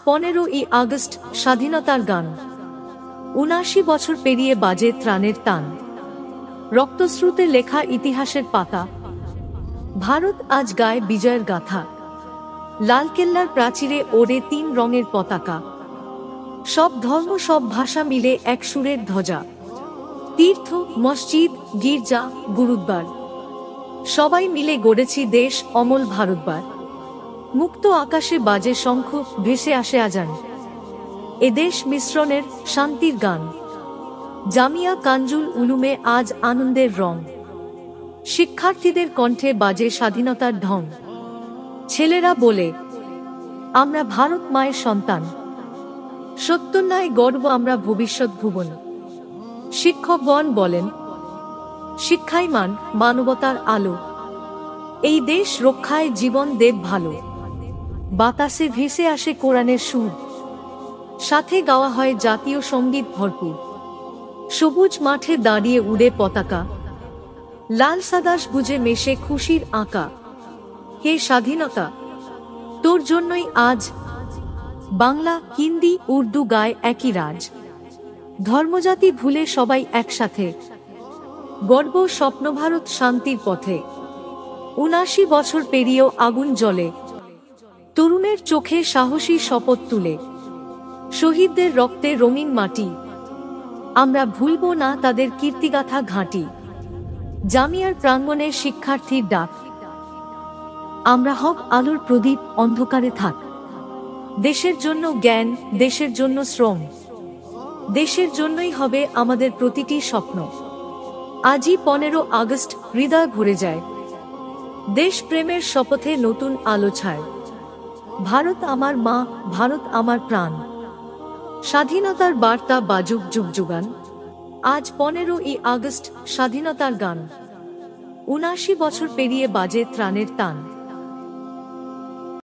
15ই August, স্বাধীনতার গান। ৭৯ বছর পেরিয়ে বাজে ত্রাণের তান। রক্তস্রোতে লেখা ইতিহাসের পাতা। ভারত আজ গায় বিজয়ের গাথা। লালকেল্লার প্রাচীরে ওড়ে ৩ রঙের পতাকা। সব ধর্ম সব ভাষা মিলে এক সুরের ধ্বজা। তীর্থ, মসজিদ, গির্জা, গুরুদ্বার সবাই মিলে গড়েছি দেশ অমল ভারতবার। মুক্ত আকাশে বাজে শঙ্খ, ভেসে আসে আজান। এদেশ মিশ্রণের শান্তির গান। জামিয়া কানজুল উলুমে আজ আনন্দের রং। শিক্ষার্থীদের কণ্ঠে বাজে স্বাধীনতার ঢং। ছেলেরা বলে, আমরা ভারত মায়ের সন্তান। সত্যন্যায় গর্ব আমরা ভবিষ্যৎ ভুবন। শিক্ষকগণ বলেন, শিক্ষাই মানবতার আলো। এই দেশ রক্ষায় জীবন দেব ভালো। বাতাসে ভেসে আসে কোরআনের সুর। সাথে গাওয়া হয় জাতীয় সঙ্গীত ভরপুর। সবুজ মাঠে দাঁড়িয়ে উড়ে পতাকা। লাল সাদাস বুঝে মেশে খুশির আঁকা। হে স্বাধীনতা, তোর জন্যই আজ। বাংলা, হিন্দি, উর্দু গায় একই রাজ। ধর্মজাতি ভুলে সবাই একসাথে। গর্ব স্বপ্ন ভারত শান্তির পথে। ৭৯ বছর পেরিয়েও আগুন জ্বলে। তরুণের চোখে সাহসী শপথ তুলে। শহীদদের রক্তে রঙিন মাটি। আমরা ভুলব না তাদের কীর্তিগাথা ঘাঁটি। জামিয়ার প্রাঙ্গণে শিক্ষার্থীর ডাক। আমরা হব আলোর প্রদীপ, অন্ধকারে থাক। দেশের জন্য জ্ঞান, দেশের জন্য শ্রম। দেশের জন্যই হবে আমাদের প্রতিটি স্বপ্ন। আজই 15 আগস্ট হৃদয় ভরে যায়। দেশ প্রেমের শপথে নতুন আলো ছায়। ভারত আমার মা, ভারত আমার প্রাণ। স্বাধীনতার বার্তা বাজুক যুগ যুগান। আজ 15ই আগস্ট, স্বাধীনতার গান। ৭৯ বছর পেরিয়ে বাজে ত্রাণের তান।